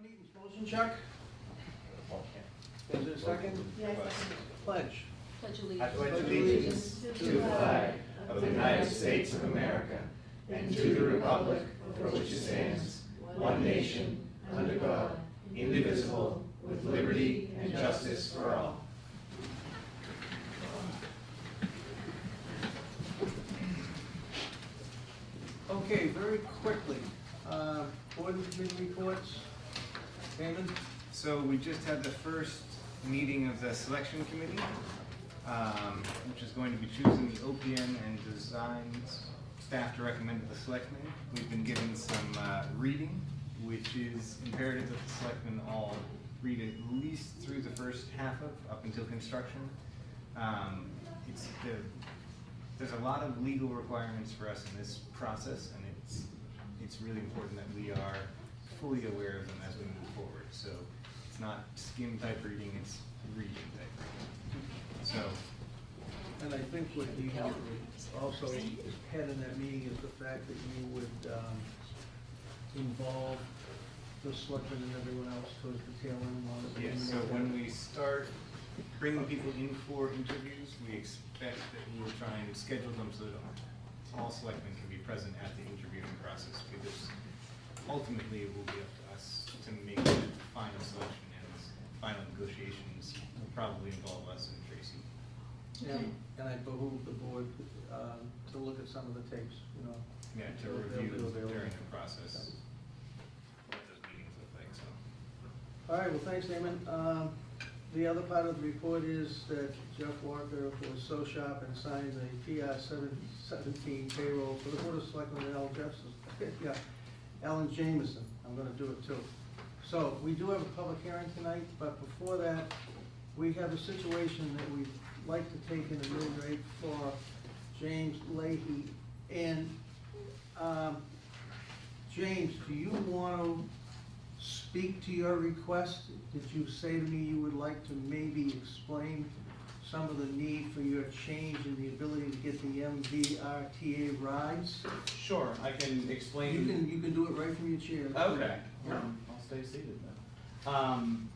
Town meetings, motion, Chuck? Is there a second? Yes. Pledge. Pledge I allegiance. pledge allegiance to the flag of the United States of America and to the republic for which it stands, one nation, under God, indivisible, with liberty and justice for all. Okay, very quickly, board and committee reports. Damon? So we just had the first meeting of the selection committee, which is going to be choosing the OPM and designs staff to recommend to the selectmen. We've been given some reading, which is imperative that the selectmen all read at least through the first half of, up until construction. There's a lot of legal requirements for us in this process, and it's really important that we are fully aware of them as we move forward. So it's not skim type reading, it's reading type reading. So, And I think what you also had in that meeting is the fact that you would involve the selectmen and everyone else towards the tail end on it. yes, so when we start bringing people in for interviews, we expect that we will try and schedule them so that all selectmen can be present at the interviewing process, because ultimately it will be up to us to make the final selection, and final negotiations will probably involve us and Tracy. And I behoove the board to look at some of the tapes, you know. Yeah, to They'll review be available. during the process what those meetings look like, so. All right, well, thanks, Damon. The other part of the report is that Jeff Walker was so sharp and signed the PR 717 payroll for the Board of Selectmen and Alan Jameson. I'm gonna do it too. So, we do have a public hearing tonight, but before that, we have a situation that we'd like to take in a mill rate for James Leahy. And, James, do you wanna speak to your request? Did you say to me you would like to maybe explain some of the need for your change in the ability to get the MVRTA rides? Sure, I can explain. You can do it right from your chair. Okay, Yeah. I'll stay seated then.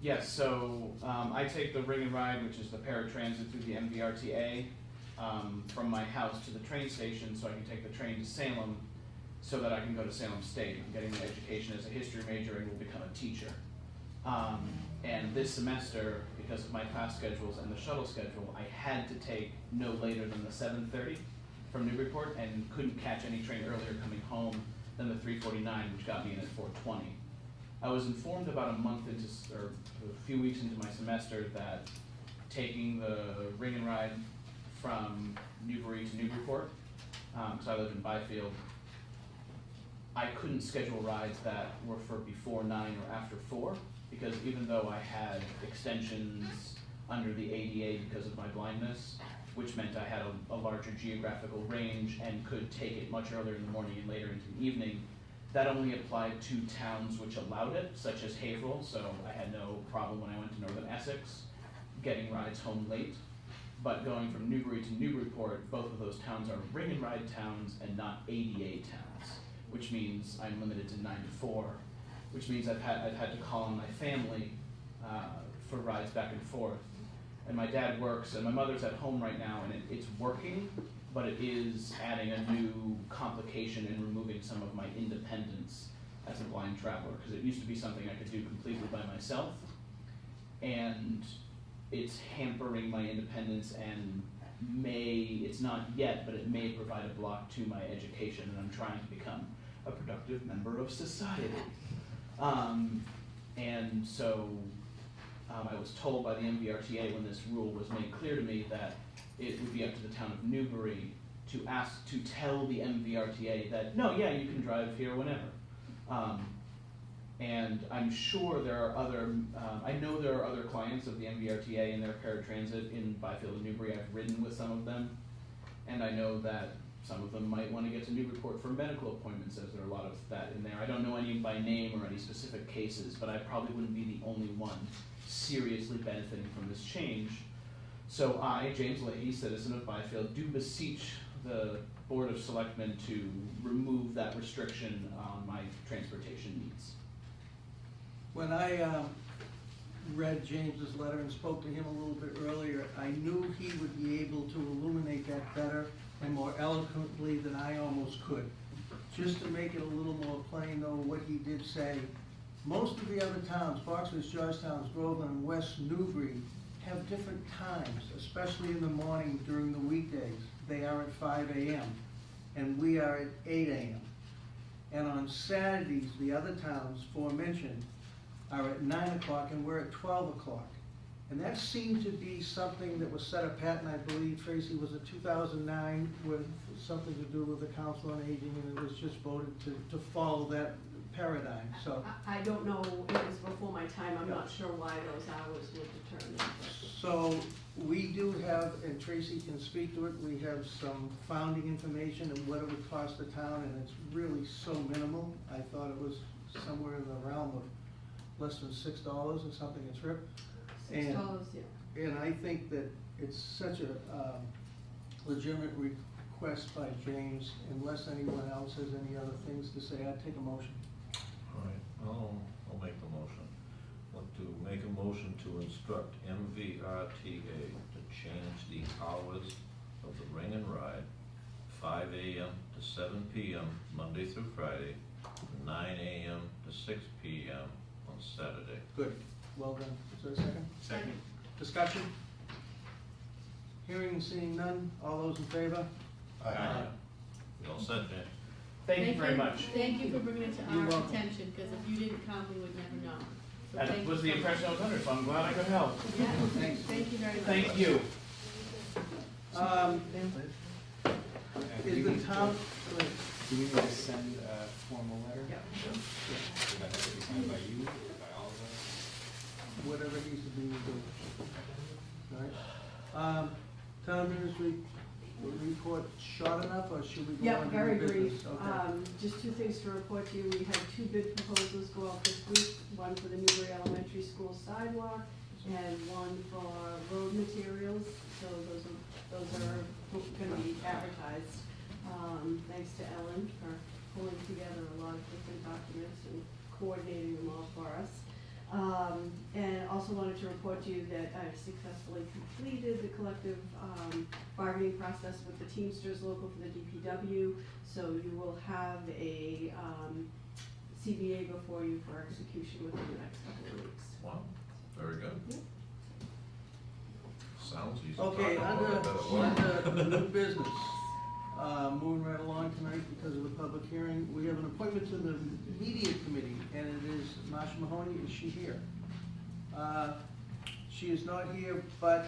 Yes, so I take the Ring and Ride, which is the paratransit through the MVRTA, from my house to the train station, so I can take the train to Salem, so that I can go to Salem State. I'm getting an education as a history major and will become a teacher. And this semester, because of my class schedules and the shuttle schedule, I had to take no later than the 7:30 from Newburyport, and couldn't catch any train earlier coming home than the 3:49, which got me in at 4:20. I was informed about a month into, or a few weeks into my semester, that taking the Ring and Ride from Newbury to Newburyport, because I live in Byfield, I couldn't schedule rides that were for before 9 or after 4, because even though I had extensions under the ADA because of my blindness, which meant I had a larger geographical range and could take it much earlier in the morning and later into the evening, that only applied to towns which allowed it, such as Haverhill, so I had no problem when I went to Northern Essex getting rides home late. But going from Newbury to Newburyport, both of those towns are Ring and Ride towns and not ADA towns, which means I'm limited to 9 to 4, which means I've had to call on my family for rides back and forth. And my dad works, and my mother's at home right now, and it's working, but it is adding a new complication and removing some of my independence as a blind traveler, because it used to be something I could do completely by myself, and it's hampering my independence and it's not yet, but it may provide a block to my education, and I'm trying to become a productive member of society. And so I was told by the MVRTA when this rule was made clear to me that it would be up to the town of Newbury to tell the MVRTA that, no, yeah, you can drive here whenever. And I'm sure there are I know there are other clients of the MVRTA in their paratransit in Byfield and Newbury. I've ridden with some of them, and I know that some of them might want to get to Newburyport for medical appointments, as there are a lot of that in there. I don't know any by name or any specific cases, but I probably wouldn't be the only one seriously benefiting from this change. So I, James Leahy, citizen of Byfield, do beseech the Board of Selectmen to remove that restriction on my transportation needs. When I read James's letter and spoke to him a little bit earlier, I knew he would be able to illuminate that better and more eloquently than I almost could. Just to make it a little more plain though, what he did say, most of the other towns, Foxwoods, Georgetowns, Groveland, and West Newbury, have different times, especially in the morning during the weekdays. They are at 5 a.m. and we are at 8 a.m. And on Saturdays, the other towns aforementioned are at 9 o'clock and we're at 12 o'clock. And that seemed to be something that was set apart, and I believe, Tracy, was it 2009, with something to do with the Council on Aging, and it was just voted to follow that paradigm, so. I don't know, it was before my time, I'm not sure why those hours were determined. So we do have, and Tracy can speak to it, we have some founding information of what it would cost the town, and it's really so minimal. I thought it was somewhere in the realm of less than $6 or something a trip. $6, yeah. And I think that it's such a legitimate request by James, unless anyone else has any other things to say, I'd take a motion. All right, I'll make the motion. Want to make a motion to instruct MVRTA to change the hours of the ring and ride, 5 a.m. to 7 p.m. Monday through Friday, 9 a.m. to 6 p.m. on Saturday. Good, well done. Is there a second? Second. Discussion? Hearing and seeing none, all those in favor? You all set, James? Thank you very much. Thank you for bringing it to You're our welcome. attention, because if you didn't come, we would never know. So That thank was the you so much. impression I was under, so I'm glad I could help. Yeah, Thanks. thank you very much. Thank you. Is the town, Do we need to send a formal letter? Yeah. Does that have to be signed by you, by all of us? whatever needs to be done. All right. Town administrator report short enough, or should we go Yeah, on to very new business? brief. Okay. Just two things to report to you. We had two bid proposals go out this week, one for the Newbury Elementary School sidewalk and one for road materials. So those are gonna be advertised. Thanks to Ellen for pulling together a lot of different documents and coordinating them all for us. And also wanted to report to you that I successfully completed the collective bargaining process with the Teamsters local for the DPW. So you will have a CBA before you for execution within the next couple of weeks. Wow, very good. Yeah. Sounds easy. Okay, Talking about it better work. under new business, moving right along tonight because of the public hearing, we have an appointment to the media committee, and it is Marsha Mahoney. Is she here? She is not here, but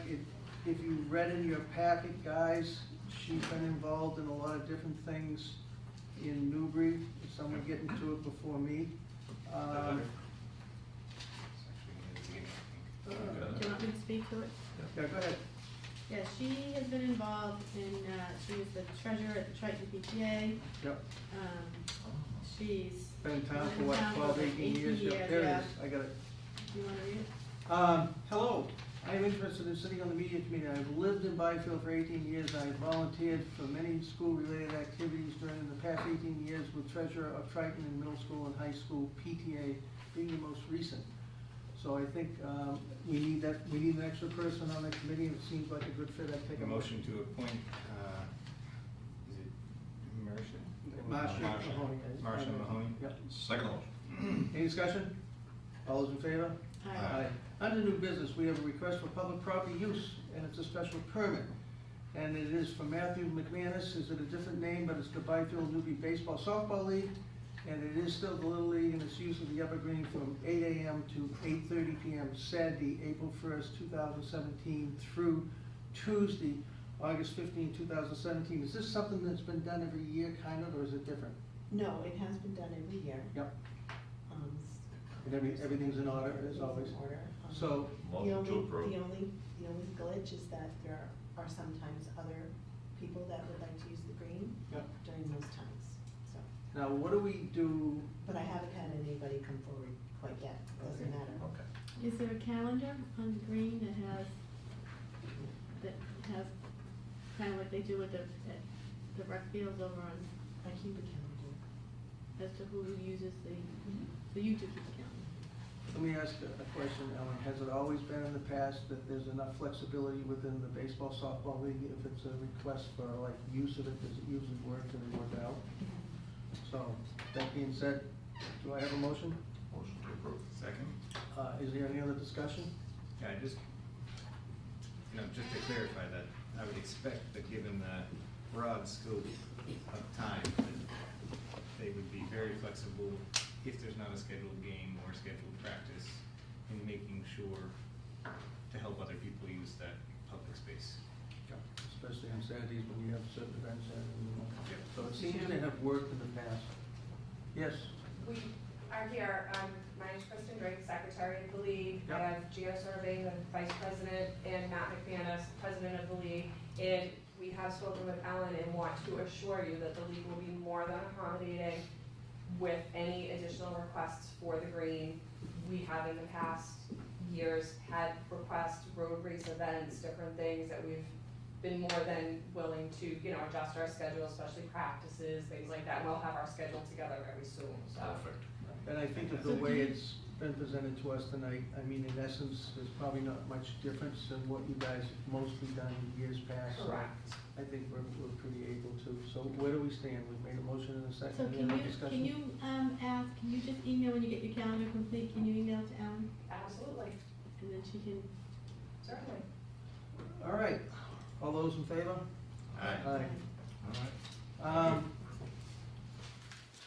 if you read in your packet, guys, she's been involved in a lot of different things in Newbury. Someone get into it before me. Do you want me to speak to it? Yeah, go ahead. Yeah, she has been involved in, she was the treasurer at the Triton PTA. Yep. She's. Been in town for been in what, town 12, 18 years? Yep, there it yeah. is. I got it. Do you wanna read it? Hello, I am interested in sitting on the media committee. I've lived in Byfield for 18 years. I have volunteered for many school-related activities during the past 18 years with treasurer of Triton in middle school and high school, PTA being the most recent. So I think we need an extra person on that committee, and it seems like a good fit. I'd take A a motion to appoint, is it Marsha? Marsha Mahoney. Marsha Mahoney. Yep. Second motion. Any discussion? All those in favor? Aye. Under new business, we have a request for public property use, and it's a special permit. And it is for Matthew McManus. Is it a different name, but it's the Byfield Newbury Baseball Softball League. And it is still the Little League, and it's use of the Upper Green from 8 a.m. to 8:30 p.m. Saturday, April 1st, 2017 through Tuesday, August 15, 2017. Is this something that's been done every year, kind of, or is it different? No, it has been done every year. Yep. Um, And everything's in order, as always. everything's in order. So, Motion to approve. The only glitch is that there are sometimes other people that would like to use the green Yep. during those times, so. now what do we do? But I haven't had anybody come forward quite yet, doesn't matter. Okay. Is there a calendar on the green that has kind of like they do at the rec fields over on, I keep a calendar. as to who uses the, so you two keep the calendar. Let me ask a question, Ellen. Has it always been in the past that there's enough flexibility within the baseball softball league? If it's a request for like use of it, does it usually work? Can they work out? So, that being said, do I have a motion? Motion to approve. Second? Is there any other discussion? Yeah, just to clarify that, I would expect that given the broad scope of time, that they would be very flexible if there's not a scheduled game or scheduled practice in making sure to help other people use that public space. Especially on Saturdays when you have certain events and, Yep. so it seems to have worked in the past. Yes, We are here, my name's Kristen Drake, Secretary of the League. Yep. I have Gio Survey, the Vice President, and Matt McManus, President of the League. And we have spoken with Ellen and want to assure you that the league will be more than accommodating with any additional requests for the green. We have in the past years had requests, road race events, different things that we've been more than willing to, adjust our schedule, especially practices, things like that. We'll have our schedule together very soon, so. Perfect. and I think that the way it's been presented to us tonight, I mean, in essence, there's probably not much difference in what you guys have mostly done in years past. So Correct. I think we're pretty able to. So where do we stand? We've made a motion in a So second. Any can other you, discussion? can you just email when you get your calendar complete, can you email to Ellen? Absolutely, And then she can, certainly. All right, all those in favor? Aye. Aye. All right.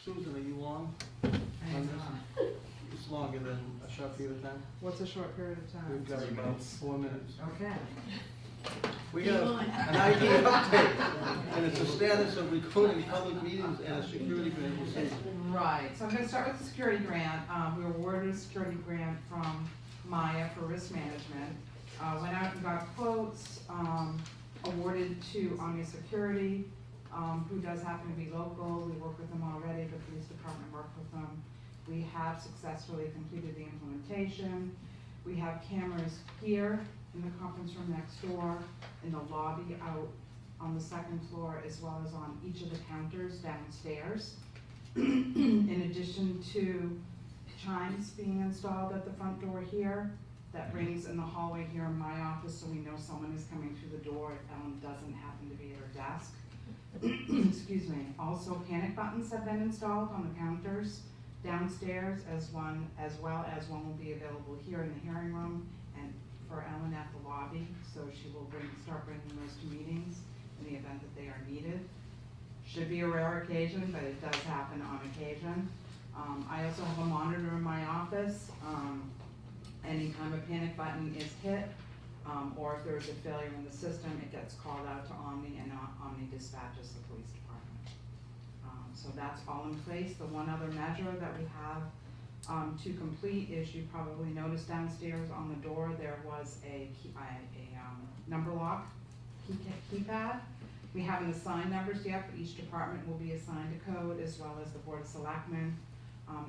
Susan, are you on? I on am this? not. It's longer than a short period of time? What's a short period of We've time? got 3 about minutes. 4 minutes. Okay. We Keep got going. an ID update, and it's a status of recording public meetings and a security grant received. Right, so I'm gonna start with the security grant. We were awarded a security grant from Maya for risk management. Went out and got quotes, awarded to Omnia Security, who does happen to be local. We work with them already, the police department worked with them. We have successfully completed the implementation. We have cameras here in the conference room next door, in the lobby out on the second floor, as well as on each of the counters downstairs. In addition to chimes being installed at the front door here, that rings in the hallway here in my office, so we know someone is coming through the door if Ellen doesn't happen to be at her desk. Excuse me. Also, panic buttons have been installed on the counters downstairs, as well as one will be available here in the hearing room and for Ellen at the lobby, so she will start bringing those to meetings in the event that they are needed. Should be a rare occasion, but it does happen on occasion. I also have a monitor in my office. Anytime a panic button is hit, or if there's a failure in the system, it gets called out to Omni, and Omni dispatches the police department. So that's all in place. The one other measure that we have to complete is, you probably noticed downstairs on the door, there was a number lock keypad. We haven't assigned numbers yet, but each department will be assigned a code, as well as the Board of Selectmen.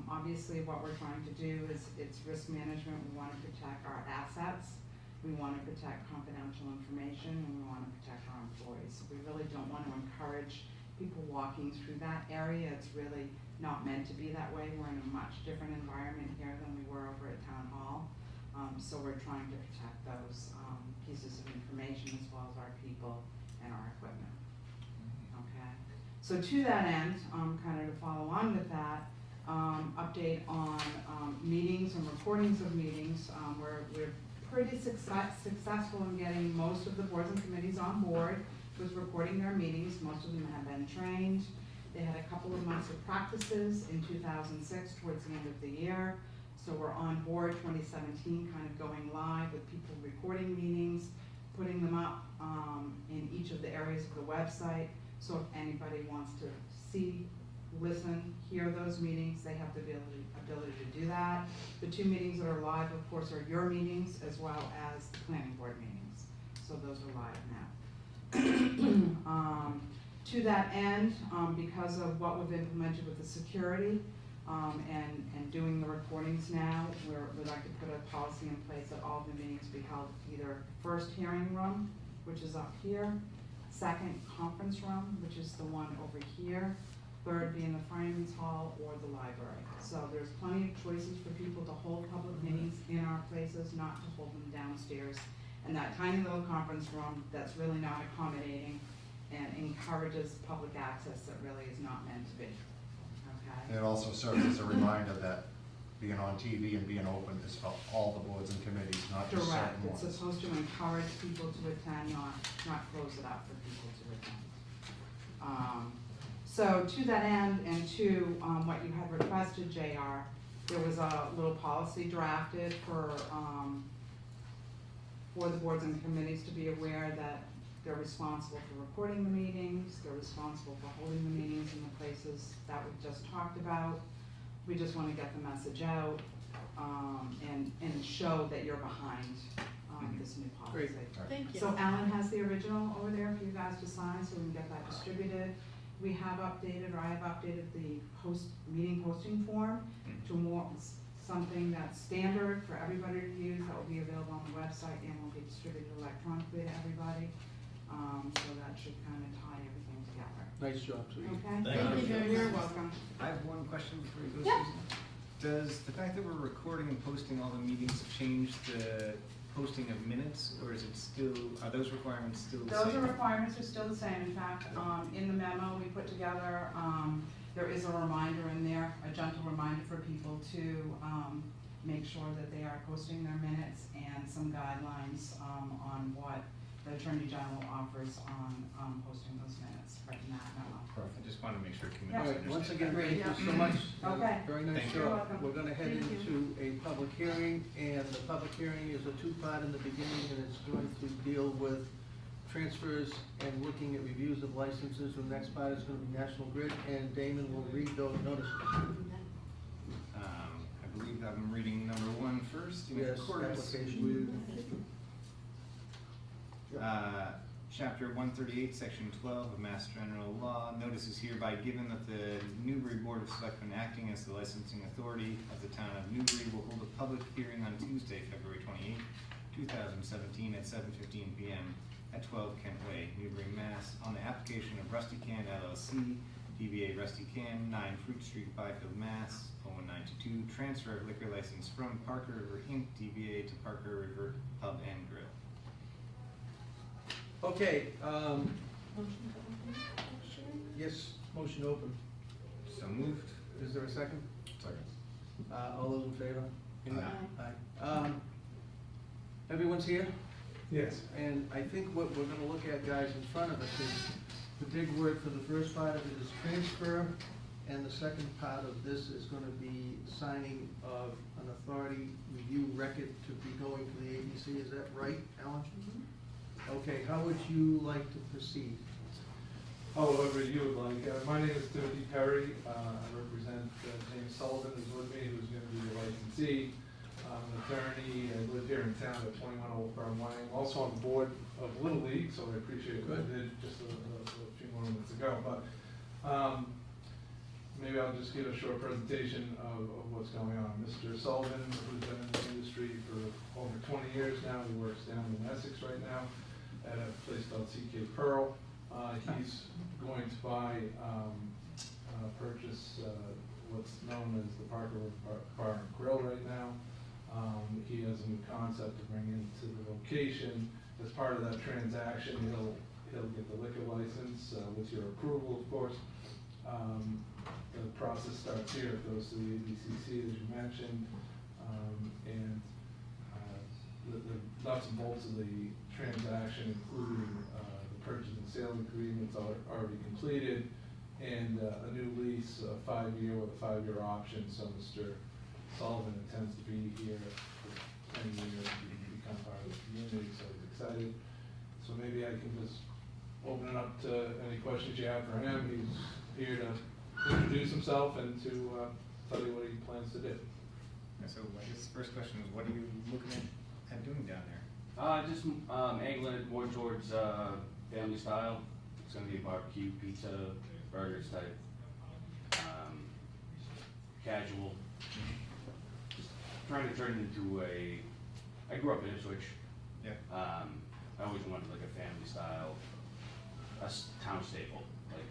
Obviously, what we're trying to do is, it's risk management. We want to protect our assets. We want to protect confidential information, and we want to protect our employees. We really don't want to encourage people walking through that area. It's really not meant to be that way. We're in a much different environment here than we were over at Town Hall. So we're trying to protect those pieces of information, as well as our people and our equipment. Okay. So to that end, kind of to follow on with that, update on meetings and recordings of meetings. We're pretty successful in getting most of the boards and committees on board with recording their meetings. Most of them have been trained. They had a couple of months of practices in 2006 towards the end of the year. So we're on board 2017, kind of going live with people recording meetings, putting them up in each of the areas of the website. So if anybody wants to see, listen, hear those meetings, they have the ability to do that. The 2 meetings that are live, of course, are your meetings, as well as the planning board meetings. So those are live now. To that end, because of what we've implemented with the security and doing the recordings now, we'd like to put a policy in place that all the meetings be held either first hearing room, which is up here, second conference room, which is the one over here, third being the Fireman's Hall or the library. So there's plenty of choices for people to hold public meetings in our places, not to hold them downstairs. And that tiny little conference room that's really not accommodating and encourages public access that really is not meant to be, okay? It also serves as a reminder that being on TV and being open is for all the boards and committees, not just Correct, certain it's ones. supposed to encourage people to attend, not close it up for people to attend. So to that end, and to, what you had requested, JR, there was a little policy drafted for the boards and committees to be aware that they're responsible for recording the meetings, they're responsible for holding the meetings in the places that we just talked about. We just wanna get the message out, and show that you're behind, this new policy. Great. Thank you. So Alan has the original over there for you guys to sign, so we can get that distributed. We have updated, or I have updated the meeting posting form to more, something that's standard for everybody to use, that will be available on the website and will be distributed electronically to everybody. So that should kind of tie everything together. Nice job, Sue. Okay? Thank you very You're much. welcome. I have one question before you go, Yeah. Susan. Does the fact that we're recording and posting all the meetings change the posting of minutes, or is it still, are those requirements still the same? Those requirements are still the same. In fact, in the memo we put together, there is a reminder in there, a gentle reminder for people to make sure that they are posting their minutes, and some guidelines on what the Attorney General offers on posting those minutes, right in that memo. I just wanted to make sure All communities right, once understand. again, thank you so much. Okay. Very nice Thank you. You're job. welcome. We're gonna head Thank you. into a public hearing, and the public hearing is a two-part in the beginning, and it's going to deal with transfers and looking at reviews of licenses. The next part is gonna be National Grid, and Damon will read those notices. I believe I'm reading number 1 first. In Yes, accordance application. Chapter 138, Section 12 of Mass General Law, notice is hereby given that the Newbury Board of Selectmen, acting as the licensing authority of the town of Newbury, will hold a public hearing on Tuesday, February 28, 2017, at 7:15 p.m. at 12 Kent Way, Newbury, Mass, on the application of Rusty Can LLC, DBA Rusty Can, 9 Fruit Street, Byfield, Mass, 01922, transfer of liquor license from Parker River Inc., DBA to Parker River Pub and Grill. Okay, Motion to open? yes, motion open. So moved. Is there a second? Second. All those in favor? Aye. Aye. Everyone's here? Yes. And I think what we're gonna look at, guys, in front of us is, the big word for the first part of it is transfer, and the second part of this is gonna be signing of an authority review record to be going to the ABC. Is that right, Alan? Okay, how would you like to proceed? However you would like. My name is Timothy Perry. I represent James Sullivan, who's with me, who's going to be the licensee. I'm an attorney. I live here in town at 21 Old Farm Lane. Also on the board of Little League, so I appreciate what I did just a few moments ago. But maybe I'll just give a short presentation of what's going on. Mr. Sullivan, who's been in the industry for over 20 years now, he works down in Essex right now at a place called CK Pearl. He's going to purchase what's known as the Parker Bar and Grill right now. He has a new concept to bring into the location. As part of that transaction, he'll get the liquor license with your approval, of course. The process starts here, it goes to the ABCC, as you mentioned, and the nuts and bolts of the transaction, including the purchase and sale agreements are already completed, and a new lease, a 5-year with a 5-year option. So Mr. Sullivan intends to be here for 10 years and become part of the community, so he's excited. So maybe I can just open it up to any questions you have for him. He's here to introduce himself and to tell you what he plans to do. So I guess the first question is, what are you looking at doing down there? Just angling it more towards family style. It's gonna be a barbecue, pizza, burgers type, casual. Just trying to turn it into I grew up in Ipswich. Yeah. I always wanted like a family style, town staple, like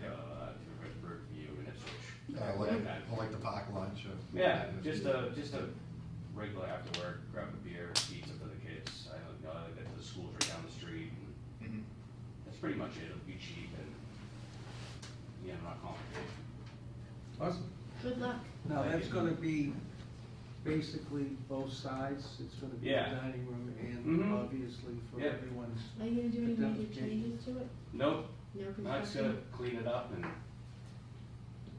Riverview and Ipswich. Yeah, just a regular after work, grab a beer, pizza for the kids. I don't know, the school's right down the street. And that's pretty much it. It'll be cheap and, yeah, not complicated. Awesome. Good luck. Now, Thank that's you. gonna be basically both sides, it's gonna be the Yeah. dining room and Mhm. obviously for Yeah. everyone's. Are you gonna do any major Identification. changes to it? Nope, No I just gotta construction? clean it up and,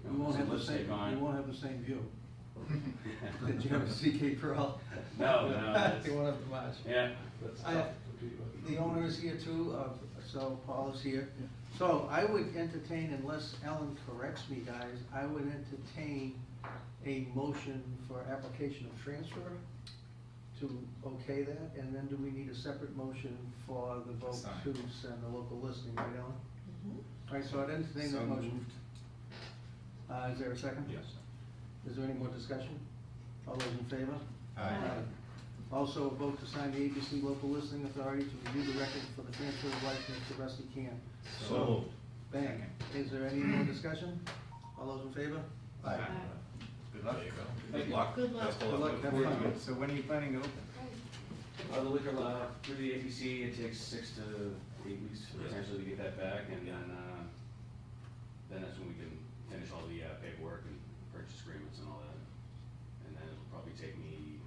You won't have the lipstick same, on. you won't have the same view. Did you have a CK Pearl? No, that's- You won't have the match. Yeah, That's I- tough to compete with. The owner is here too, so Paul is here. So I would entertain, unless Ellen corrects me, guys, I would entertain a motion for application of transfer to okay that, and then do we need a separate motion for the vote Sign. to send the local listing, right, Ellen? Mhm. All right, so I'd entertain So that motion. moved. Is there a second? Yes. Is there any more discussion? All those in favor? Aye. Also, a vote to sign the ABC local listing authority to review the record for the transfer of license to Rusty Can. So moved. Bang. Is there any more discussion? All those in favor? Good luck. There you go. Good luck. Good luck. Best of Good luck. with Have it. fun. So when are you planning to open? the liquor through the ABC, it takes 6 to 8 weeks potentially to get that back, and then that's when we can finish all the paperwork and purchase agreements and all that. And then it'll probably take me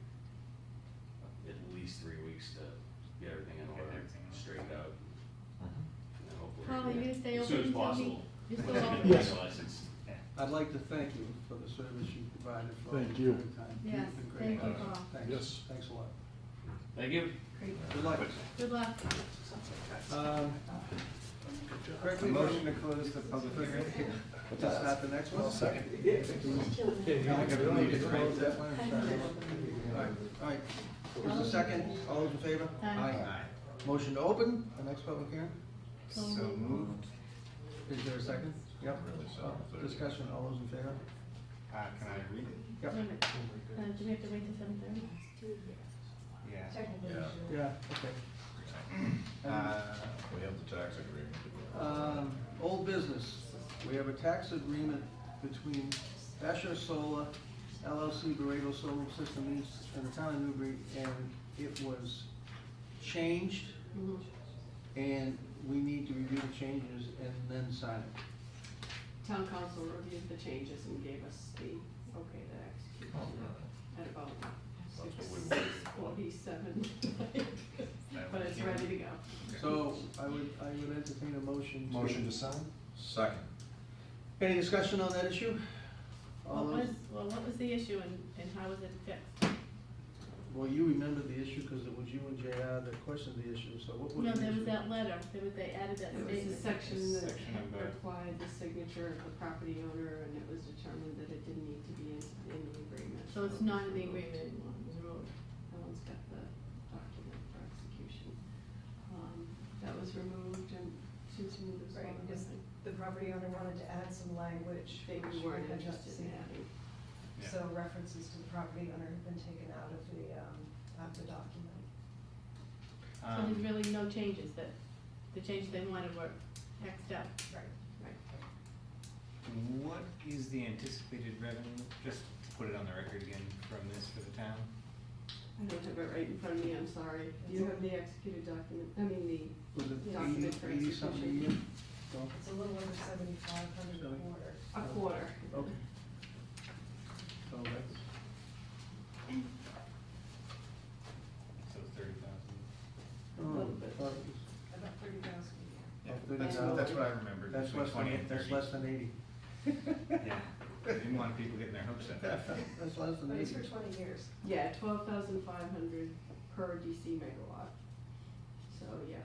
at least 3 weeks to get everything in order, straightened out, and then hopefully. Paul, are you gonna stay as open soon as until possible. you're still Get open? the liquor license. I'd like to thank you for the service you provided for all Thank this you. period of time. Yes, You've been great. thank you, Paul. Thanks. Yes. Thanks a lot. Thank you. Great. Good luck. Good luck. Correct A me if motion to I'm- close the public hearing? To start the next one? Second. All right. Who's the second? All those in favor? Aye. Motion to open the next public hearing? So moved. Is there a second? Yep. Really sound. Discussion, all those in favor? Can I read it? Yep. Wait a minute. Do we have to wait till 7:30? Yeah. Yeah. Yeah, okay. We have the tax agreement. Old business, we have a tax agreement between Basher Solar, LLC, Borrego Solar System East, and the town of Newbury, and it was changed, Mm-hmm. and we need to review the changes and then sign it. Town council reviewed the changes and gave us the okay to execute Oh, at about That's what we wanted. 6:47. But it's ready to go. So I would entertain a motion to. Motion to sign? Second. Any discussion on that issue? All those, What was the issue and how was it fixed? well, you remember the issue because it was you and JR that questioned the issue, so what was No, the there was issue? that letter, they added that It was a statement. section that Section of the- required the signature of the property owner, and it was determined that it didn't need to be in the agreement. So it's not in the agreement anymore. Ellen's got the document for execution. That was removed and Susan moved this Right, one. because the property owner wanted to add some language, They which we weren't had not interested in seen. adding. Yeah. So references to the property owner have been taken out of the document. So there's really no changes, that the changes they wanted were Xed out. Right. What is the anticipated revenue, just to put it on the record again, from this for the town? I don't have it right in front of me, I'm sorry. You have the executed document, I mean, Was it document for 80 something a year? execution. No? It's a little over 7,500 a quarter. a quarter. Okay. So that's, So 30,000? oh, little bit. I thought it was About 30,000 a year. Oh, That's 30,000. that's what I remembered, That's between less 20 than, and that's 30. less than 80. Yeah, I didn't want people getting their hopes up. That's less than But it's 80. for 20 years. Yeah, 12,500 per DC megawatt. So, yeah,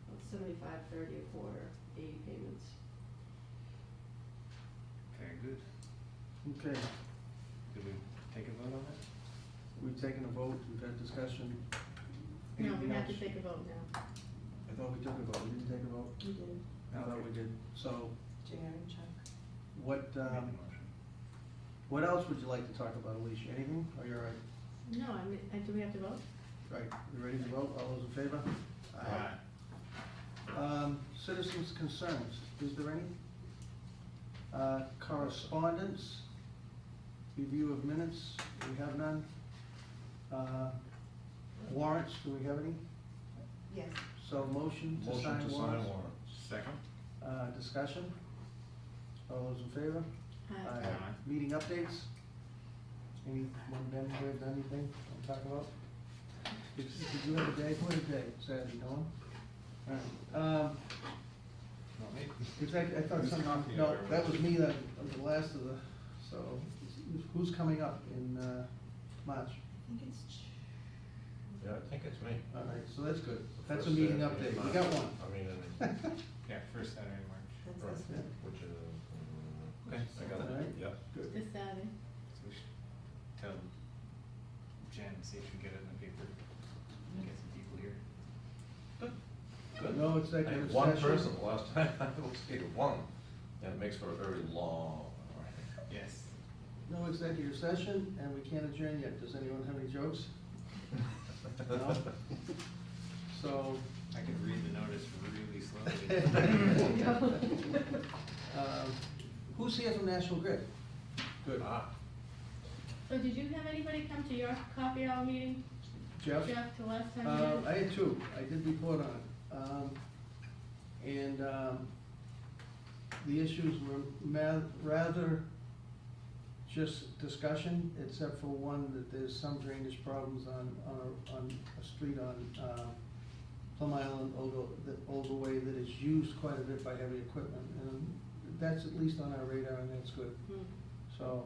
about 75.30 a quarter, 80 payments. Very good. Okay, Did we take a vote on that? we've taken a vote, we've had discussion. No, we Anything have to else? take a vote now. I thought we took a vote, we didn't take a vote? We did. I thought we did. So JR and Chuck. what, Made the motion. what else would you like to talk about, Alicia? Anything? Are you all right? No, I mean, do we have to vote? Right, you ready to vote? All those in favor? Citizens' concerns, is there any? Correspondence? Review of minutes, we have none. Warrants, do we have any? Yes. So motion to Motion sign to sign warrants. warrants. Second? Discussion? All those in favor? Aye. Meeting updates? Anyone been here, done anything, want to talk about? Did you have a day, what a day, Saturday, no one? All right, Not me. because I thought Who's something, coffee no, over? that was me, that, was the last of the, so, who's coming up in, March? I think it's Yeah, I think it's me. All right, so that's good, that's a First meeting Saturday update, in we got March. one. I mean, Yeah, first Saturday in March. That's this one. which is, Okay. I got All right. it, yeah. Good. This Saturday. So we should tell Jen, see if we get it in the paper, get some people here. Good. No I executive had one session. person last time, I was here, one, and it makes for a very long. Yes. No executive session, and we can't adjourn yet, does anyone have any jokes? No? So, I could read the notice really slowly. who's here from National Grid? Good. So did you have anybody come to your coffee hour meeting, Jeff? Jeff, the last time you did? I had two, I did report on it. The issues were rather just discussion, except for one, that there's some drainage problems on a street on Plum Island, Olga Way, that is used quite a bit by heavy equipment, and that's at least on our radar, and that's good. Hmm. So,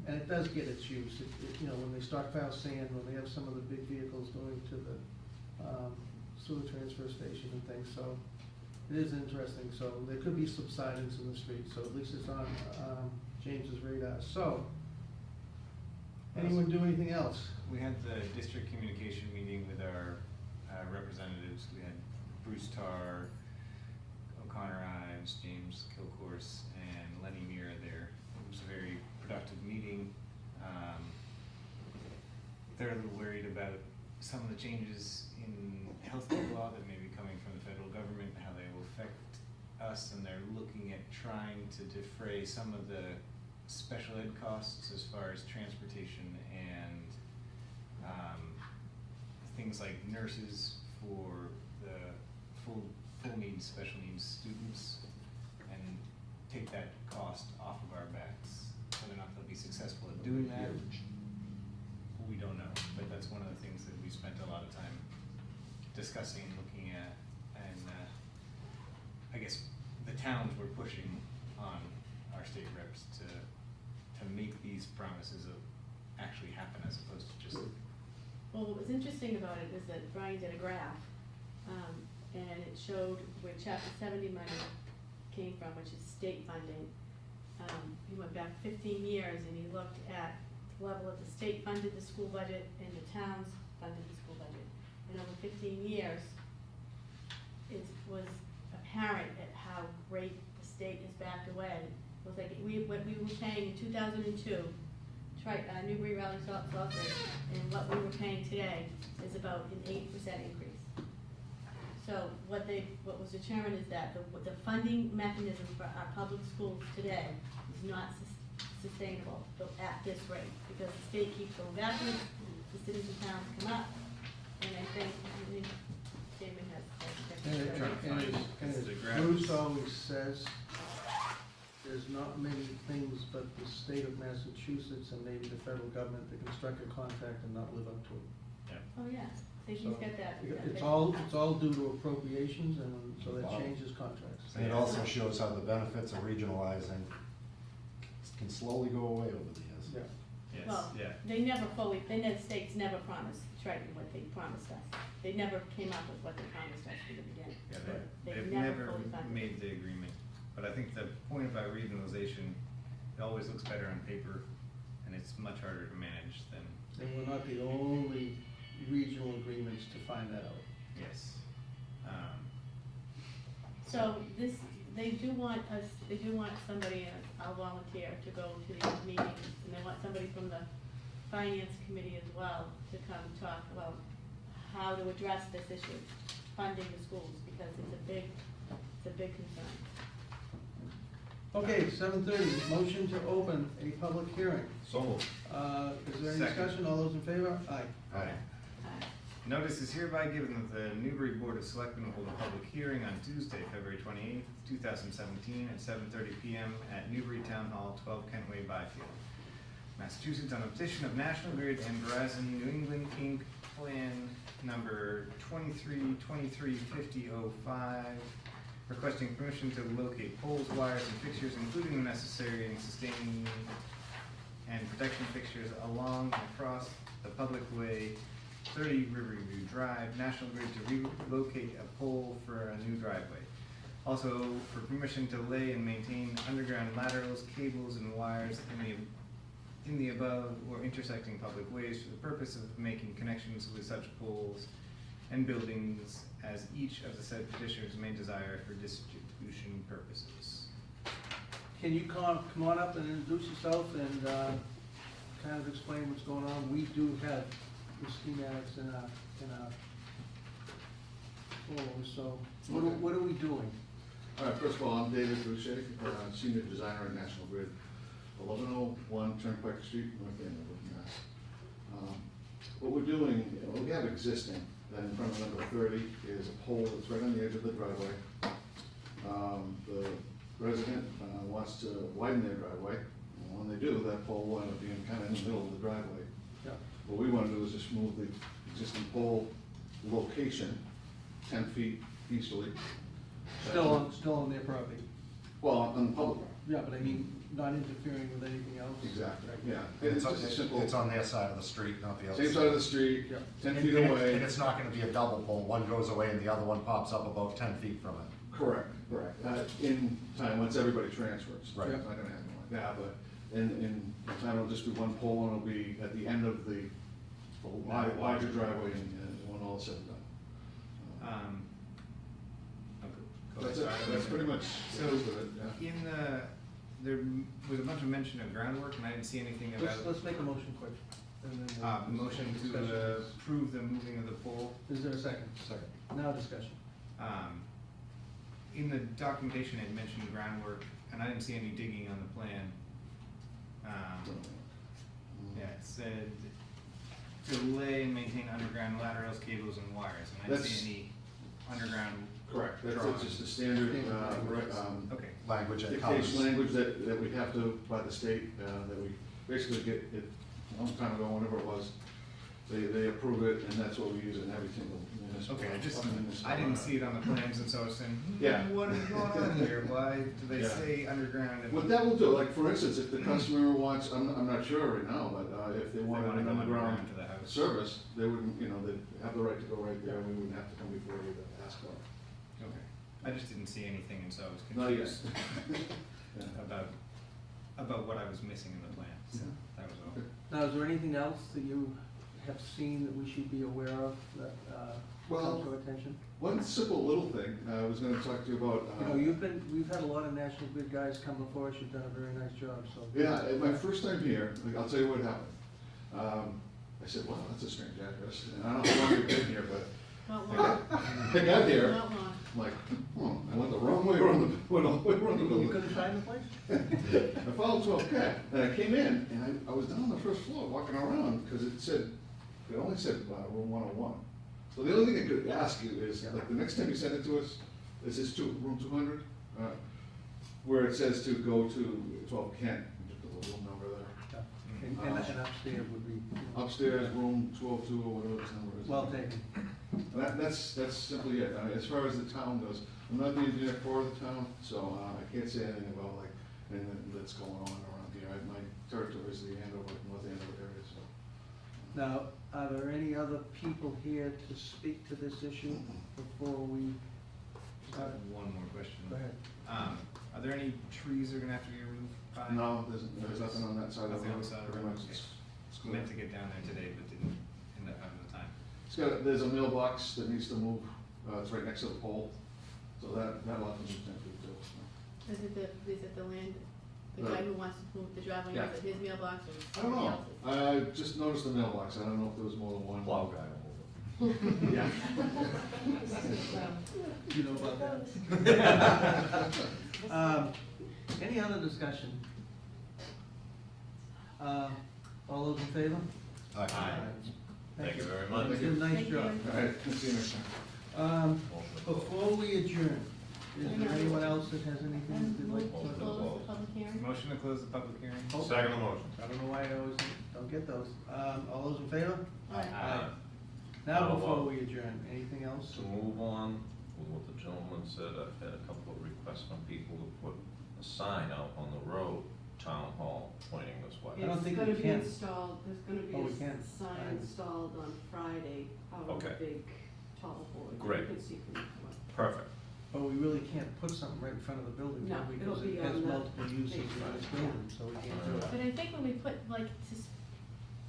and it does get its use, you know, when they stockpile sand, when they have some of the big vehicles going to the sewer transfer station and things, so it is interesting. So there could be subsidence in the street, so at least it's on James's radar. So, anyone do anything else? We had the district communication meeting with our representatives. We had Bruce Tarr, O'Connor Ives, James Kilcourse, and Lenny Mira there. It was a very productive meeting. They're a little worried about some of the changes in healthcare law that may be coming from the federal government, how they will affect us, and they're looking at trying to defray some of the special ed costs as far as transportation and things like nurses for the full needs, special needs students, and take that cost off of our backs. Whether or not they'll be successful at doing that, we don't know, but that's one of the things that we spent a lot of time discussing and looking at, and I guess the towns were pushing on our state reps to make these promises of actually happen as opposed to just. Well, what was interesting about it is that Brian did a graph, and it showed where chapter 70 money came from, which is state funding. He went back 15 years and he looked at the level that the state funded the school budget and the towns funded the school budget. And over 15 years, it was apparent at how great the state has backed away. It was like what we were paying in 2002, Newbury Raleigh Salford, and what we were paying today is about an 8% increase. So what was determined is that the funding mechanism for our public schools today is not sustainable at this rate, because the state keeps going backwards, the cities and towns come up, and I think Damon has. And as Bruce always says, there's not many things but the state of Massachusetts and maybe the federal government that can strike a contract and not live up to it. Oh, yeah, so he's So, got that. It's all due to appropriations, and so that Wow. changes contracts. And it also shows how the benefits of regionalizing can slowly go away over the years. Yeah. Yes, Well, yeah. the states never promised Triton what they promised us. They never came up with what they promised us from the beginning. Yeah, They've they've never never fully funded. made the agreement, but I think the point about regionalization, it always looks better on paper, and it's much harder to manage than. And we're not the only regional agreements to find that out. Yes. So they do want somebody, I'll volunteer to go to these meetings, and they want somebody from the finance committee as well to come talk about how to address this issue, of funding the schools, because it's a big concern. Okay. Okay, 7:30, motion to open a public hearing. So moved. Is there any Second. discussion? All those in favor? Aye. Aye. Notice Notice is hereby given that the Newbury Board of Selectmen will hold a public hearing on Tuesday, February 28th, 2017, at 7:30 PM at Newbury Town Hall, 12 Kentway Byfield, Massachusetts, on a petition of National Grid and Verizon New England Inc. Plan number 23235005, requesting permission to locate poles, wires, and fixtures, including the necessary and sustaining and protection fixtures along and across the public way 30 Riverview Drive, National Grid to relocate a pole for a new driveway. Also, for permission to lay and maintain underground laterals, cables, and wires in the above or intersecting public ways for the purpose of making connections with such poles and buildings as each of the said petitioners may desire for distribution purposes. Can you come on up and introduce yourself and kind of explain what's going on? We do have the schematics in our folders, so what are we doing? All right, first of all, I'm David Boucher, Senior Designer at National Grid, 1101 Turnpike Street, North Andover, Mass. What we're doing, what we have existing, then in front of number 30 is a pole that's right on the edge of the driveway. The resident wants to widen their driveway, and when they do, that pole will end up being kind of in the middle of the driveway. Yeah. What we want to do is just move the existing pole location 10 feet easterly. Still on their property? Well, on the public. Yeah, but I mean, not interfering with anything else? Exactly, Right. yeah. It's It's just a simple, on their side of the street, not the other. same side of the street, Yeah. 10 And- feet and it- away. And it's not gonna be a double pole, one goes away and the other one pops up about 10 feet from it. Correct. In time, once everybody transfers. Right. It's not gonna happen like that, but in time, it'll just be one pole, and it'll be at the end of the larger driveway, and when all is said and done. That's pretty much So, most of it, yeah. there was a bunch of mention of groundwork, and I didn't see anything about, Let's make a motion quick. And then we'll- motion to discussion. approve the moving of the pole. Is there a second? Second. Now discussion. In the documentation, it mentioned groundwork, and I didn't see any digging on the plan. Yeah, it said to lay and maintain underground laterals, cables, and wires, and I didn't see any underground. Correct, that's drawings. just a standard, Okay, Language that covers. dictation language that we have to, by the state, that we basically get it, a long time ago, whenever it was, they approve it, and that's what we use in every single municipal. okay, I didn't see it on the plans, and so I was saying, Yeah. what is going on here? Why do they Yeah. say underground? and- What that will do, like, for instance, if the customer wants, I'm not sure right now, but if they They wanted wanna an go underground underground to the house. service, they wouldn't, they'd have the right to go right there, we wouldn't have to come before you to ask for it. Okay, I just didn't see anything, and so I was Not yet. confused about what I was missing in the plan, so that was all. Now, is there anything else that you have seen that we should be aware of that Well- comes to our attention? One simple little thing, I was gonna talk to you about. We've had a lot of National Grid guys come before us, you've done a very nice job, so. Yeah, at my first time here, I'll tell you what happened. I said, wow, that's a strange address, and I don't know how long you've been here, but Not I long, got here, not long. I'm like, I went the wrong way around went all the way around the You building. couldn't find the place? I followed 12K, and I came in, and I was down on the first floor, walking around, because it only said room 101. So the only thing I could ask you is, like, the next time you send it to us, it says room 200, where it says to go to 12 Kent, just put the little number there. And upstairs would be. Upstairs, room 202, or whatever this number is. Well taken. That's simply it. As far as the town goes, I'm not the engineer for the town, so I can't say anything about like anything that's going on around here. My territory is the Andover, North Andover area, so. Now, are there any other people here to speak to this issue before we Just have start? one more question. Go ahead. Are there any trees that are gonna have to be removed by? No, there's nothing on that side of the Nothing on road. the side of the Pretty road, much okay. it's Meant to get down there today, but didn't end up having the time. there's a mailbox that needs to move. It's right next to the pole, so that'll have to move 10 feet too. Is it the land, the guy who wants to move the driveway, Yeah. is it his mailbox or I don't somebody know. else's? I just noticed the mailbox. I don't know if there was more than one. Plow guy will move Yeah. You know about that? Any other discussion? All those in favor? Aye. Thank you very much. You did a nice Thank job. you. All right, see you next time. Motion to close. Before we adjourn, is there anyone else that has anything And they'd we'll like to talk about? close the public hearing. Motion to close the public hearing? Oh. Second motion. I don't know why I always don't get those. All those in favor? Aye. Now, Now, before we adjourn, anything else? To move on with what the gentleman said, I've had a couple of requests from people to put a sign out on the road, Town Hall, pointing this way. I don't think we It's can. gonna be installed, there's gonna be Oh, we a can. sign Fine. installed on Friday out on Okay. the big tall board. Great. You can see from the front. Perfect. But we really can't put something right in front of the building, No, can we? it'll Because be it has on the multiple uses big in this front. building, so we can't do But it. I think when we put, like, just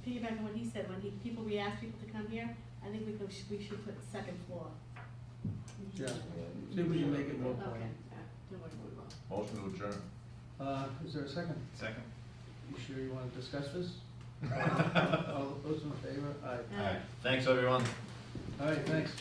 piggyback on what he said, we asked people to come here, I think we should put second floor. Yeah. See if we can make it more Okay, plain. don't worry, we will. Motion to adjourn. Is there a second? Second. You sure you wanna discuss this? All those in favor? Aye. Aye. Thanks, everyone. All right, thanks.